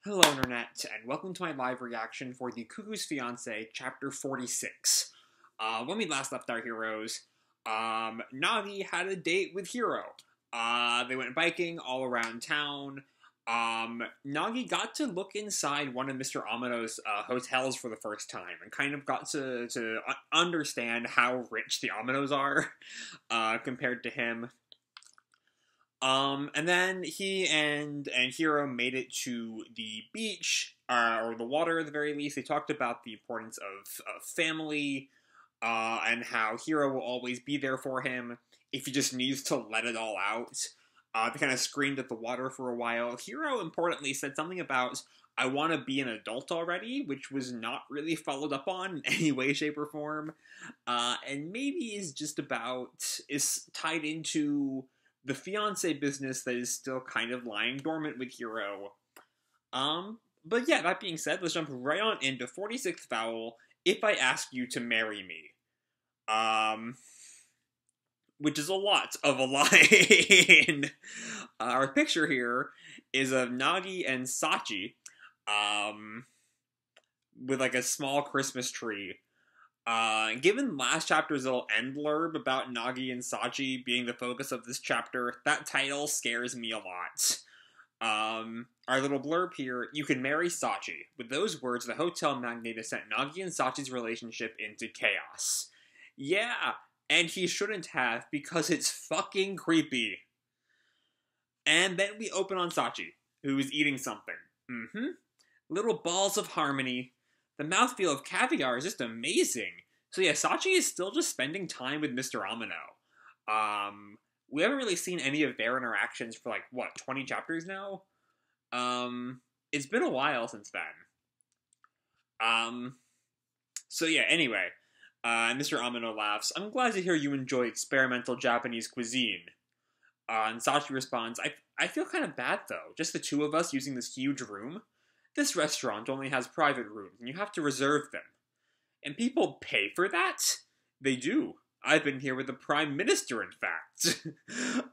Hello Internet, and welcome to my live reaction for the Cuckoo's Fiancee, Chapter 46. When we last left our heroes, Nagi had a date with Hiro. They went biking all around town. Nagi got to look inside one of Mr. Amano's hotels for the first time, and kind of got to understand how rich the Amanos are, compared to him. And then he and Hiro made it to the beach, or the water at the very least. They talked about the importance of family, and how Hiro will always be there for him if he just needs to let it all out. They kind of screamed at the water for a while. Hiro, importantly, said something about, "I want to be an adult already," which was not really followed up on in any way, shape, or form. And maybe is tied into the fiance business that is still kind of lying dormant with Hiro. But yeah, that being said, let's jump right on into 46th Foul, If I Ask You to Marry Me. Which is a lot of a line. Our picture here is of Nagi and Sachi, with like a small Christmas tree. Given last chapter's little end blurb about Nagi and Sachi being the focus of this chapter, that title scares me a lot. Our little blurb here, "You can marry Sachi." With those words, the hotel magnate has sent Nagi and Sachi's relationship into chaos. Yeah, and he shouldn't have, because it's fucking creepy. And then we open on Sachi, who is eating something. Little balls of harmony. The mouthfeel of caviar is just amazing. So yeah, Sachi is still just spending time with Mr. Amano. We haven't really seen any of their interactions for like, what, 20 chapters now? It's been a while since then. So yeah, anyway. Mr. Amano laughs, "I'm glad to hear you enjoy experimental Japanese cuisine." And Sachi responds, I feel kind of bad though, just the two of us using this huge room. This restaurant only has private rooms, and you have to reserve them. And people pay for that? They do. I've been here with the Prime Minister, in fact.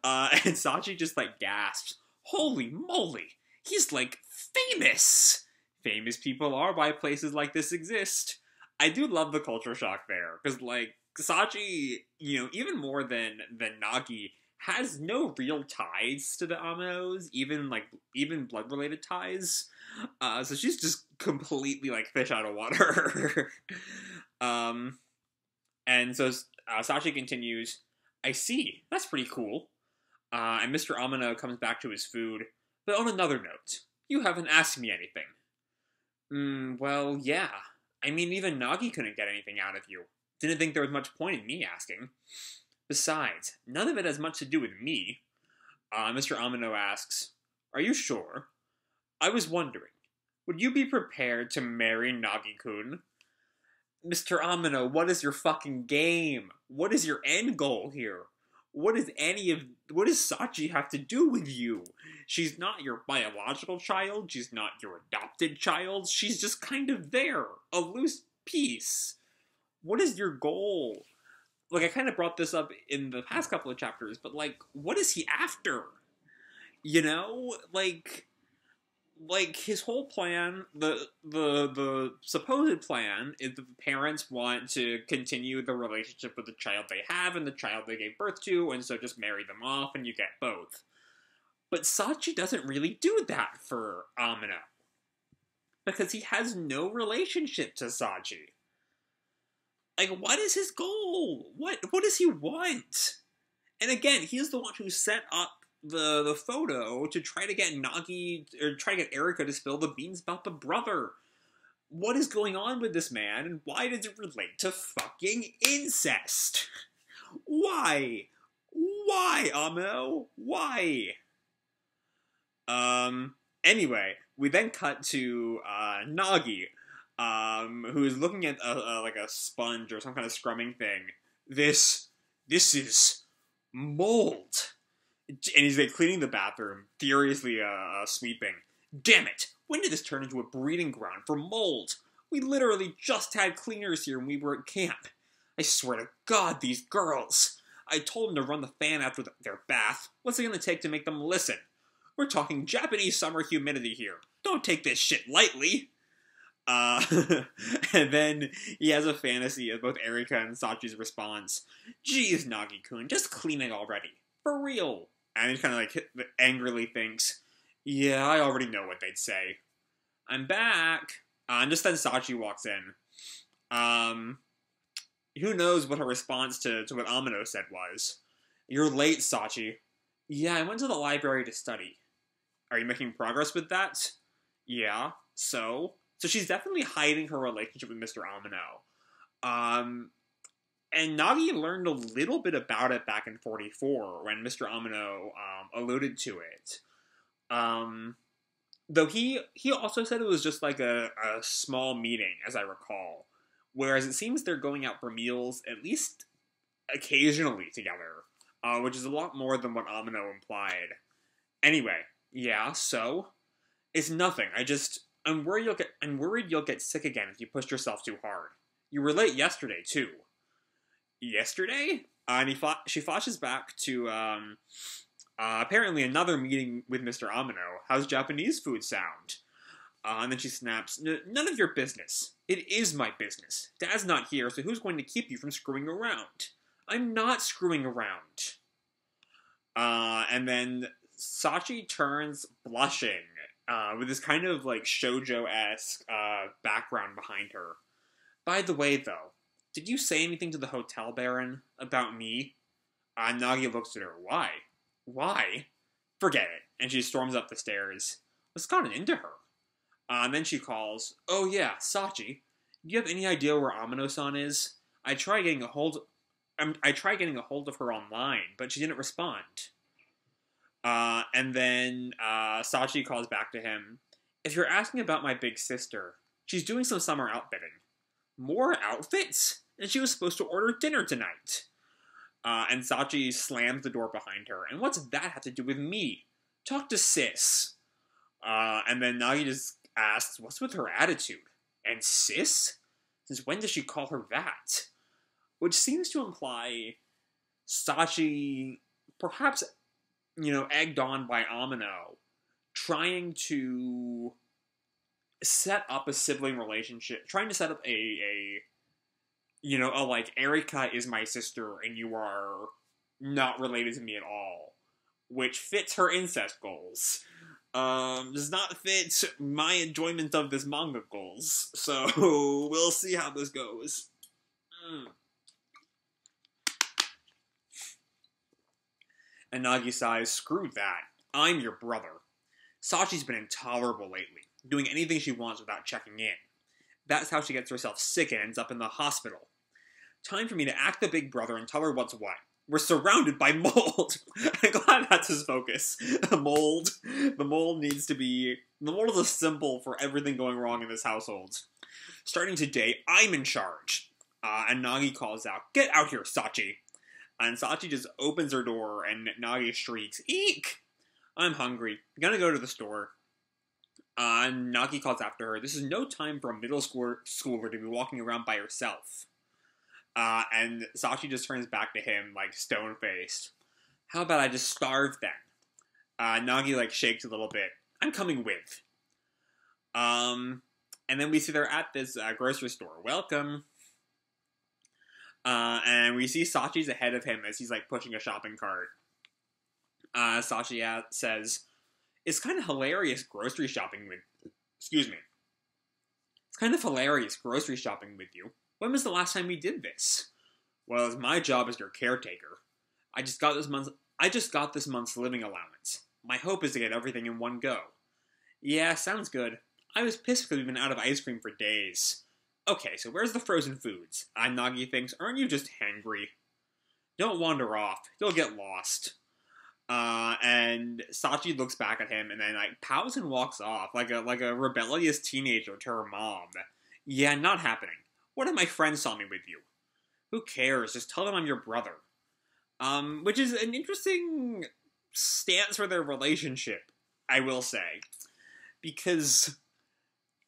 And Sachi just, like, gasps. Holy moly! He's, like, famous! Famous people are why places like this exist. I do love the culture shock there, because, like, Sachi, you know, even more than Nagi, has no real ties to the Amanos, even blood-related ties. So she's just completely, like, fish out of water. And so Sachi continues, "I see, that's pretty cool." And Mr. Amano comes back to his food. "But on another note, you haven't asked me anything." Well, yeah. I mean, even Nagi couldn't get anything out of you. Didn't think there was much point in me asking. Besides, none of it has much to do with me." Mr. Amano asks, "Are you sure? I was wondering, would you be prepared to marry Nagi-kun?" Mr. Amano, what is your fucking game? What is your end goal here? What does Sachi have to do with you? She's not your biological child. She's not your adopted child. She's just kind of there. A loose piece. What is your goal? Like, I kind of brought this up in the past couple of chapters, but, like, what is he after? You know? Like, his whole plan, the supposed plan, is that the parents want to continue the relationship with the child they have and the child they gave birth to, and so just marry them off and you get both. But Sachi doesn't really do that for Amano, because he has no relationship to Sachi. Like, what is his goal? What does he want? And again, he's the one who set up the photo to try to get Nagi, or try to get Erika to spill the beans about the brother. What is going on with this man, and why does it relate to fucking incest? Why? Why, Amano? Why? Anyway, we then cut to, Nagi, who is looking at like a sponge or some kind of scrumming thing. This is mold. And he's like cleaning the bathroom, furiously sweeping. Damn it! When did this turn into a breeding ground for mold? We literally just had cleaners here when we were at camp. I swear to God, these girls. I told them to run the fan after their bath. What's it gonna take to make them listen? We're talking Japanese summer humidity here. Don't take this shit lightly. Uh, and then he has a fantasy of both Erika and Sachi's response. Geez, Nagi-kun, just clean it already. For real. And he kind of like angrily thinks, yeah, I already know what they'd say. I'm back. And just then Sachi walks in. Who knows what her response to what Amano said was. You're late, Sachi. Yeah, I went to the library to study. Are you making progress with that? Yeah, so? So she's definitely hiding her relationship with Mr. Amano. And Nagi learned a little bit about it back in 44 when Mr. Amano alluded to it. Though he also said it was just like a small meeting, as I recall. Whereas it seems they're going out for meals at least occasionally together, which is a lot more than what Amano implied. Anyway, yeah, so? It's nothing. I'm worried you'll get sick again if you push yourself too hard. You were late yesterday, too. Yesterday? And she flashes back to, apparently another meeting with Mr. Amano. How's Japanese food sound? And then she snaps, none of your business. It is my business. Dad's not here, so who's going to keep you from screwing around? I'm not screwing around. And then Sachi turns blushing, with this kind of, like, shoujo-esque, background behind her. By the way, though, did you say anything to the hotel baron about me? Nagi looks at her. Why? Why? Forget it. And she storms up the stairs. What's gotten into her? And then she calls, oh yeah, Sachi, do you have any idea where Amano-san is? I tried getting a hold of her online, but she didn't respond. And then Sachi calls back to him, if you're asking about my big sister, she's doing some summer outfitting. More outfits? And she was supposed to order dinner tonight. And Sachi slams the door behind her. And what's that have to do with me? Talk to sis. And then Nagi just asks, what's with her attitude? And sis? Since when does she call her that? Which seems to imply Sachi, perhaps, egged on by Amano, trying to set up a sibling relationship, trying to set up like, Erika is my sister and you are not related to me at all, which fits her incest goals. Does not fit my enjoyment of this manga goals, so we'll see how this goes. And Nagi sighs, screw that. I'm your brother. Sachi's been intolerable lately, doing anything she wants without checking in. That's how she gets herself sick and ends up in the hospital. Time for me to act the big brother and tell her what's what. We're surrounded by mold. I'm glad that's his focus. Mold. The mold is a symbol for everything going wrong in this household. Starting today, I'm in charge. And Nagi calls out, get out here, Sachi. And Sachi just opens her door and Nagi shrieks, eek! I'm hungry. I'm gonna go to the store. And Nagi calls after her, this is no time for a middle schooler to be walking around by herself. And Sachi just turns back to him, like, stone-faced. How about I just starve then? Nagi, like, shakes a little bit. I'm coming with. And then we see they're at this grocery store. Welcome. And we see Sachi's ahead of him as he's, like, pushing a shopping cart. Sachi says, it's kind of hilarious grocery shopping with... Excuse me. It's kind of hilarious grocery shopping with you. When was the last time we did this? Well, it's my job as your caretaker. I just got this month's living allowance. My hope is to get everything in one go. Yeah, sounds good. I was pissed because we've been out of ice cream for days. Okay, so where's the frozen foods? Nagi thinks, aren't you just hangry? Don't wander off. You'll get lost. And Sachi looks back at him and then, like, pouts and walks off like a rebellious teenager to her mom. Yeah, not happening. What if my friends saw me with you? Who cares? Just tell them I'm your brother. Which is an interesting stance for their relationship, I will say. Because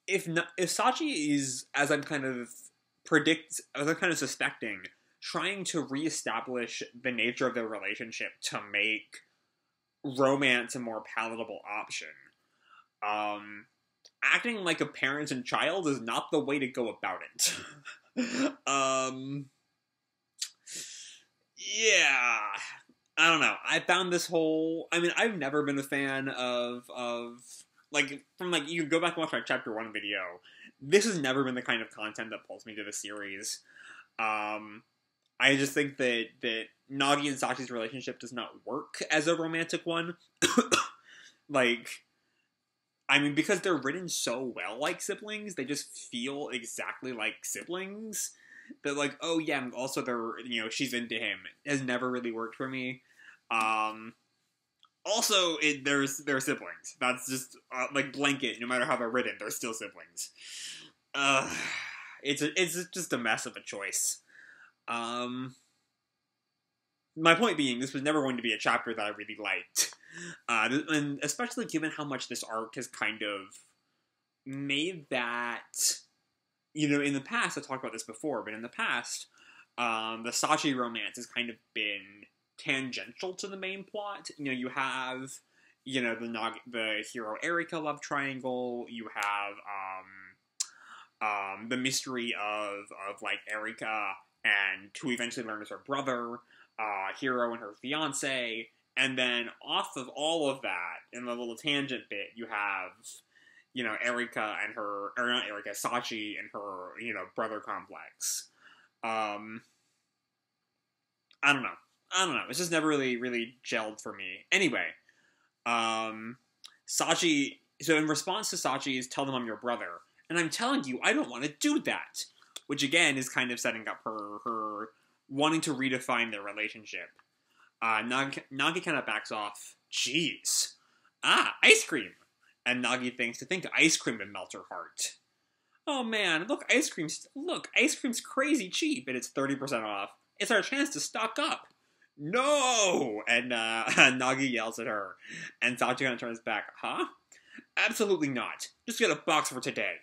if Sachi is, as I'm kind of suspecting, trying to reestablish the nature of their relationship to make romance a more palatable option, acting like a parent and child is not the way to go about it. Yeah. I don't know. I found this whole... I mean, I've never been a fan of like, from, like, you go back and watch my Chapter 1 video. This has never been the kind of content that pulls me to the series. I just think that Nagi and Sachi's relationship does not work as a romantic one. Like, I mean, because they're written so well like siblings, they just feel exactly like siblings. That, like, oh yeah, also they're, you know, she's into him. It has never really worked for me. Also, they're siblings. That's just, like, blanket. No matter how they're written, they're still siblings. It's just a mess of a choice. My point being, this was never going to be a chapter that I really liked. And especially given how much this arc has kind of made that... You know, in the past, I talked about this before, but in the past, the Sachi romance has kind of been tangential to the main plot. You know, you have, you know, the hero Erika love triangle. You have the mystery of like Erika and who eventually learns her brother, Hero and her fiance, and then off of all of that, in the little tangent bit, you have, you know, Erika and her, or not Erika, Sachi and her, you know, brother complex. I don't know. It's just never really gelled for me. Anyway, Sachi, so in response to Sachi's tell them I'm your brother, and I'm telling you, I don't want to do that. Which again is kind of setting up her wanting to redefine their relationship. Nagi kind of backs off. Jeez. Ice cream. And Nagi thinks to think ice cream would melt her heart. Oh man, look, ice cream's crazy cheap, and it's 30% off. It's our chance to stock up. No! And Nagi yells at her, and Sachi kind of turns back. Huh? Absolutely not. Just get a box for today.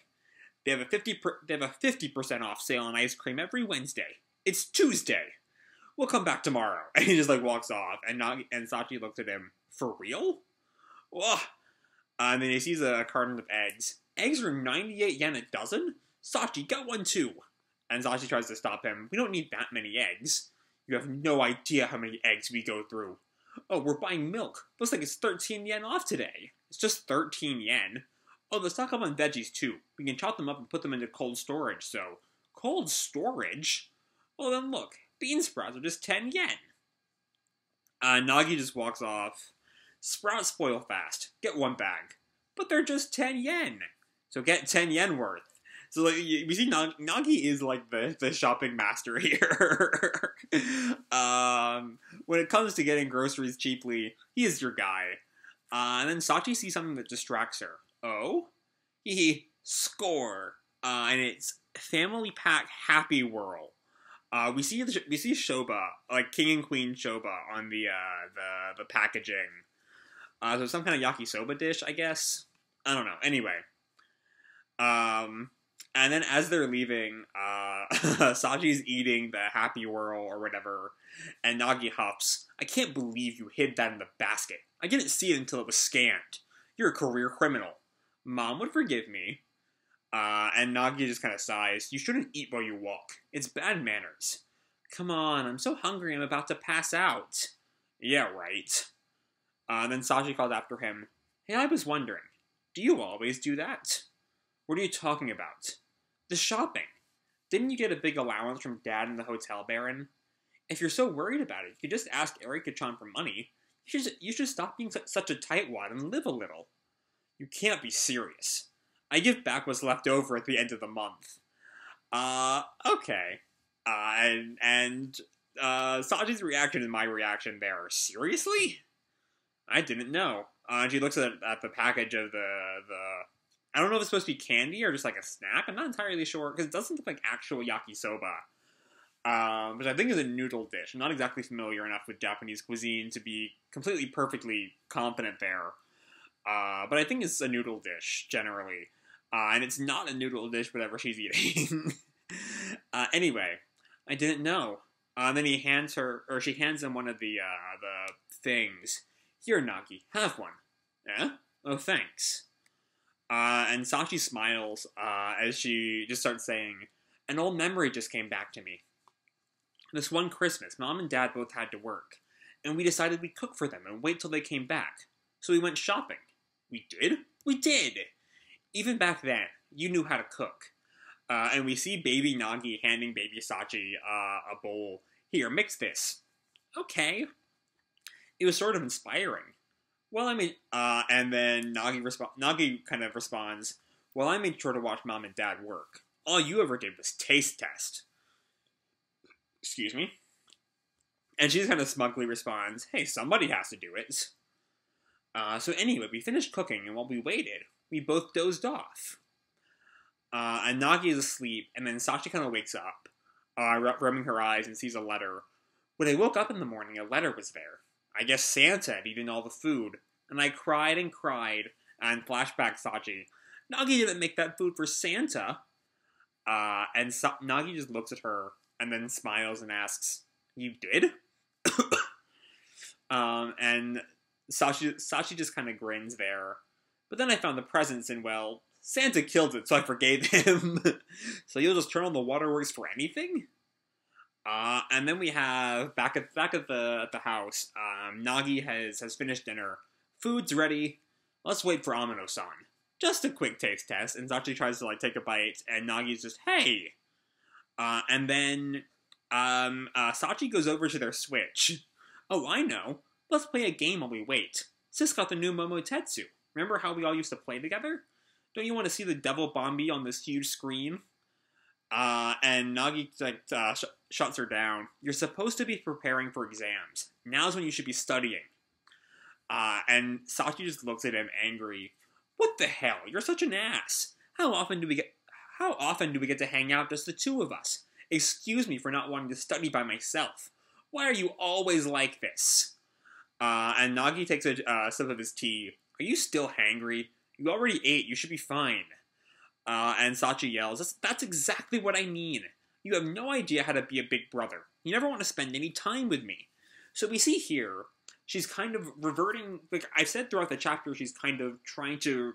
They have a 50% off sale on ice cream every Wednesday. It's Tuesday. We'll come back tomorrow. And he just like walks off, and Sachi looks at him. For real? Ugh. And then he sees a carton of eggs. Eggs are 98 yen a dozen? Sachi, get one too. And Sachi tries to stop him. We don't need that many eggs. You have no idea how many eggs we go through. Oh, we're buying milk. Looks like it's 13 yen off today. It's just 13 yen. Oh, let's stock up on veggies too. We can chop them up and put them into cold storage, so... Cold storage? Well then look, bean sprouts are just 10 yen. Nagi just walks off. Sprouts spoil fast. Get one bag. But they're just 10 yen. So get 10 yen worth. So like, we see Nagi is like the shopping master here. When it comes to getting groceries cheaply, he is your guy. And then Sachi sees something that distracts her. Oh? Score. And it's Family Pack Happy Whirl. We see Shoba, like King and Queen Shoba on the packaging. So some kind of yakisoba dish, I guess. I don't know. Anyway. And then as they're leaving, Sachi's eating the Happy Whirl or whatever, and Nagi huffs, I can't believe you hid that in the basket. I didn't see it until it was scanned. You're a career criminal. Mom would forgive me. And Nagi just kind of sighs. You shouldn't eat while you walk. It's bad manners. Come on, I'm so hungry I'm about to pass out. Yeah, right. Then Sachi called after him. Hey, I was wondering, do you always do that? What are you talking about? The shopping. Didn't you get a big allowance from Dad and the hotel baron? If you're so worried about it, you could just ask Erika-chan for money. You should stop being such a tightwad and live a little. You can't be serious. I give back what's left over at the end of the month. Okay. Sachi's reaction and my reaction there. Seriously? I didn't know. She looks at the package of the... I don't know if it's supposed to be candy or just like a snack. I'm not entirely sure, because it doesn't look like actual yakisoba. Which I think is a noodle dish. I'm not exactly familiar enough with Japanese cuisine to be completely perfectly confident there. But I think it's a noodle dish, generally. And it's not a noodle dish, whatever she's eating. Anyway, I didn't know. Then she hands him one of the things. Here, Nagi, have one. Eh? Oh, thanks. And Sachi smiles as she just starts saying, an old memory just came back to me. This one Christmas, Mom and Dad both had to work, and we decided we'd cook for them and wait till they came back. So we went shopping. We did? We did! Even back then, you knew how to cook. And we see baby Nagi handing baby Sachi a bowl. Here, mix this. Okay. It was sort of inspiring. Well, I mean, and then Nagi kind of responds, well, I made sure to watch Mom and Dad work. All you ever did was taste test. Excuse me? And she just kind of smugly responds, hey, somebody has to do it. So anyway, we finished cooking, and while we waited, we both dozed off. And Nagi is asleep, and then Sachi kind of wakes up, rubbing her eyes and sees a letter. When I woke up in the morning, a letter was there. I guess Santa had eaten all the food, and I cried and cried, and flashback Sachi. Nagi didn't make that food for Santa. And Nagi just looks at her, and then smiles and asks, you did? And Sachi just kind of grins there. But then I found the presents, and well, Santa killed it, so I forgave him. So you'll just turn on the waterworks for anything? And then we have, back at the house, Nagi has finished dinner. Food's ready. Let's wait for Amino-san. Just a quick taste test, and Sachi tries to, take a bite, and Nagi's just, hey! And then, Sachi goes over to their Switch. Oh, I know. Let's play a game while we wait. Sis got the new Momotetsu. Remember how we all used to play together? Don't you want to see the Devil Bombi on this huge screen? And Nagi, shuts her down. You're supposed to be preparing for exams. Now's when you should be studying. And Sachi just looks at him angry. What the hell? You're such an ass. How often do we get to hang out, just the two of us? Excuse me for not wanting to study by myself. Why are you always like this? And Nagi takes a sip of his tea. Are you still hangry? You already ate. You should be fine. And Sachi yells, that's exactly what I mean. You have no idea how to be a big brother. You never want to spend any time with me. So we see here, she's kind of reverting, like I've said throughout the chapter, she's kind of trying to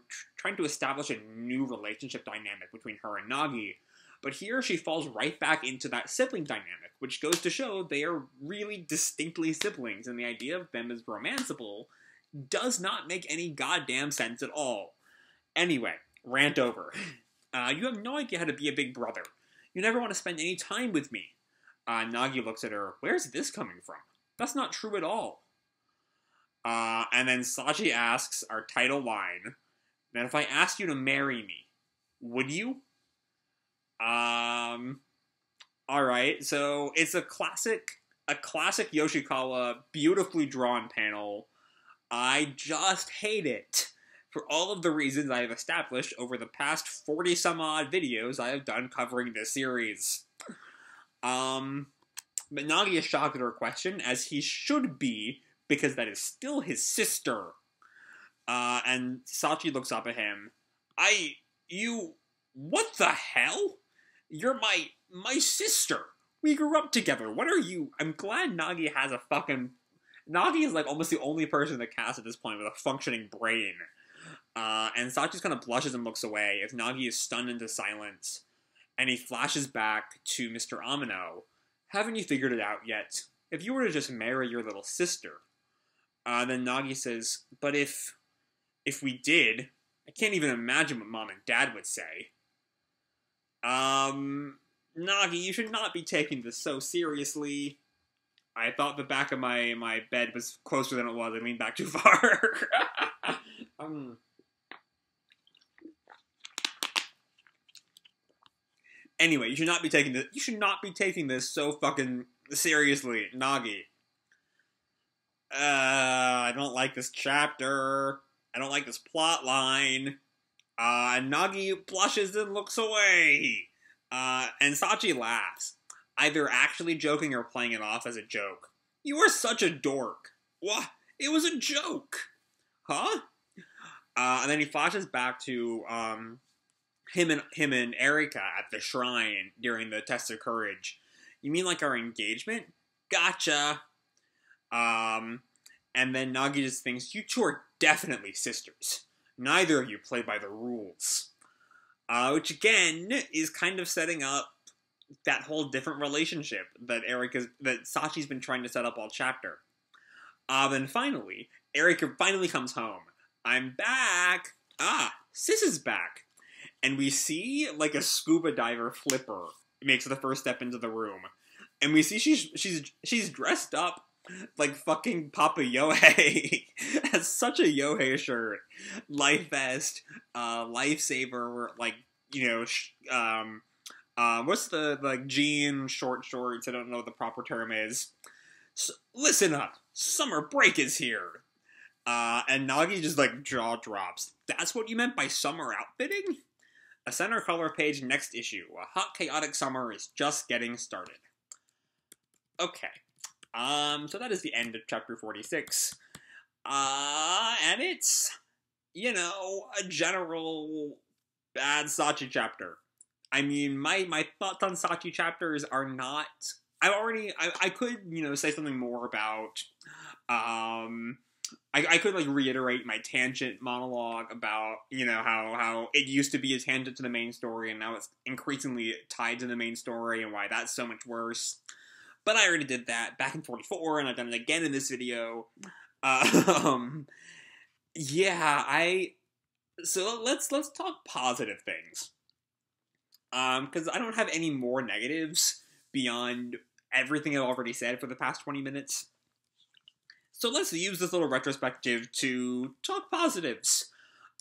establish a new relationship dynamic between her and Nagi. But here she falls right back into that sibling dynamic, which goes to show they are really distinctly siblings, and the idea of them as romanceable does not make any goddamn sense at all. Anyway, rant over. You have no idea how to be a big brother. You never want to spend any time with me. Nagi looks at her. Where's this coming from? That's not true at all. And then Sachi asks our title line, then if I asked you to marry me, would you? Alright, so it's a classic Yoshikawa, beautifully drawn panel. I just hate it. For all of the reasons I have established over the past 40-some-odd videos I have done covering this series. But Nagi is shocked at her question, as he should be, because that is still his sister. And Sachi looks up at him. What the hell? You're my sister. We grew up together. What are you? I'm glad Nagi has a fucking... Nagi is almost the only person in the cast at this point with a functioning brain. And Sachi kind of blushes and looks away as Nagi is stunned into silence. And he flashes back to Mr. Amino. Haven't you figured it out yet? If you were to just marry your little sister. Then Nagi says, but if we did, I can't even imagine what Mom and Dad would say. Nagi, you should not be taking this so seriously. I thought the back of my bed was closer than it was. I leaned back too far. Anyway, you should not be taking this so fucking seriously, Nagi. I don't like this chapter. I don't like this plot line. And Nagi blushes and looks away. And Sachi laughs, either actually joking or playing it off as a joke. You are such a dork. What? It was a joke. Huh? And then he flashes back to him and Erika at the shrine during the test of courage. You mean our engagement? Gotcha. And then Nagi just thinks, you two are definitely sisters. Neither of you play by the rules. Which again is kind of setting up that whole different relationship that Sachi's been trying to set up all chapter. Then finally, Erika finally comes home. I'm back! Sis is back! And we see, like, a scuba diver flipper makes the first step into the room. And we see she's dressed up like fucking Papa Yohei. Has such a Yohei shirt. Life vest, lifesaver, like, you know, what's the, like, jean shorts? I don't know what the proper term is. So, listen up. Summer break is here. And Nagi just, like, jaw drops. That's what you meant by summer outfitting? A center color page next issue. A hot, chaotic summer is just getting started. Okay. So that is the end of chapter 46. And it's, you know, a general bad Sachi chapter. I mean, my thoughts on Sachi chapters are not... I could, you know, say something more about... I could, like, reiterate my tangent monologue about, you know, how it used to be a tangent to the main story, and now it's increasingly tied to the main story, and why that's so much worse. But I already did that back in 44, and I've done it again in this video. Yeah, So let's talk positive things. Because I don't have any more negatives beyond everything I've already said for the past 20 minutes. So let's use this little retrospective to talk positives.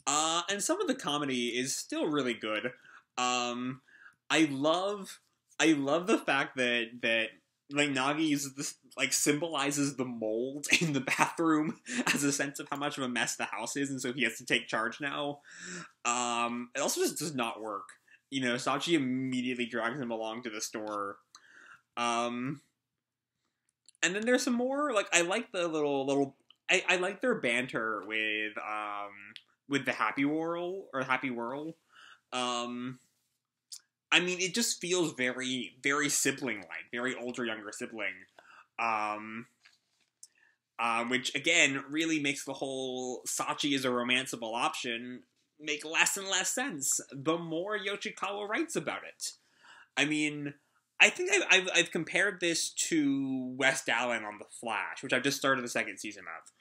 And some of the comedy is still really good. I love the fact that like Nagi uses this, like, symbolizes the mold in the bathroom as a sense of how much of a mess the house is, and so he has to take charge now. It also just does not work. You know, Sachi immediately drags him along to the store. And then there's some more, like, I like the I like their banter with the Happy Whirl. I mean, it just feels very, very sibling-like, very older, younger sibling. Which, again, really makes the whole Sachi is a romanceable option make less and less sense the more Yoshikawa writes about it. I mean, I think I've compared this to West Allen on The Flash, which I've just started the second season of.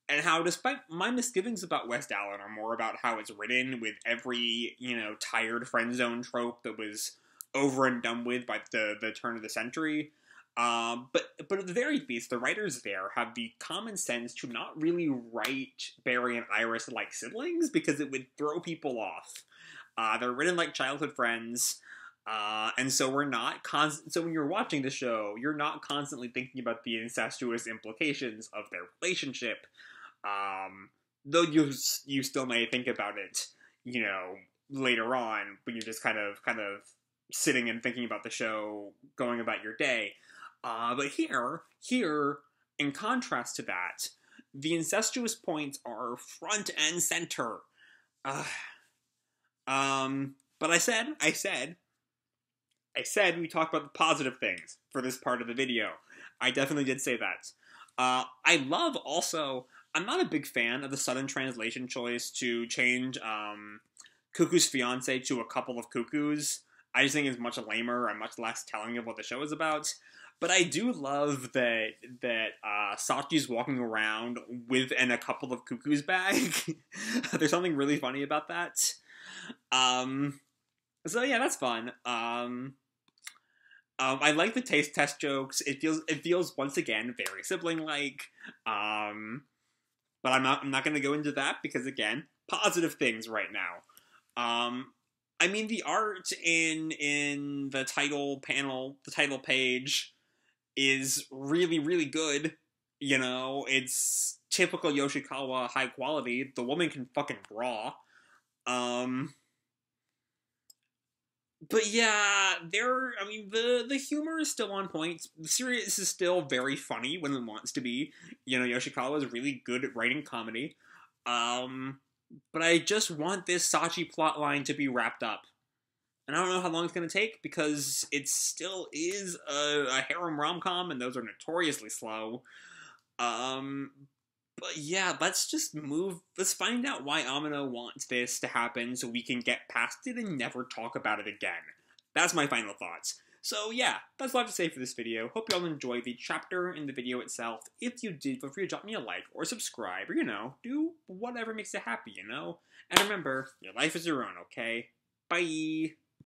And how, despite my misgivings about West Allen, are more about how it's written with every, you know, tired friend zone trope that was over and done with by the turn of the century. But at the very least, the writers there have the common sense to not really write Barry and Iris like siblings, because it would throw people off. They're written like childhood friends. And so so when you're watching the show, you're not constantly thinking about the incestuous implications of their relationship. Though you still may think about it, you know, later on, when you're just kind of sitting and thinking about the show, going about your day. But here, in contrast to that, the incestuous points are front and center. But I said we talk about the positive things for this part of the video. I definitely did say that. I love also, I'm not a big fan of the sudden translation choice to change Cuckoo's fiance to a couple of cuckoos. I just think it's much lamer and much less telling of what the show is about. But I do love that Sachi's walking around with a couple of cuckoos bag. There's something really funny about that. So yeah, that's fun. I like the taste test jokes. It feels once again very sibling-like. But I'm not going to go into that because, again, positive things right now. I mean, the art in the title panel, the title page, is really, really good. You know, it's typical Yoshikawa high quality. The woman can fucking draw. But yeah, the humor is still on point. The series is still very funny when it wants to be. You know, Yoshikawa is really good at writing comedy. But I just want this Sachi plotline to be wrapped up. And I don't know how long it's going to take, because it still is a harem rom-com, and those are notoriously slow. But yeah, let's just move. Let's find out why Amino wants this to happen so we can get past it and never talk about it again. That's my final thoughts. So yeah, that's all I have to say for this video. Hope you all enjoyed the chapter and the video itself. If you did, feel free to drop me a like or subscribe or, do whatever makes you happy, And remember, your life is your own, okay? Bye!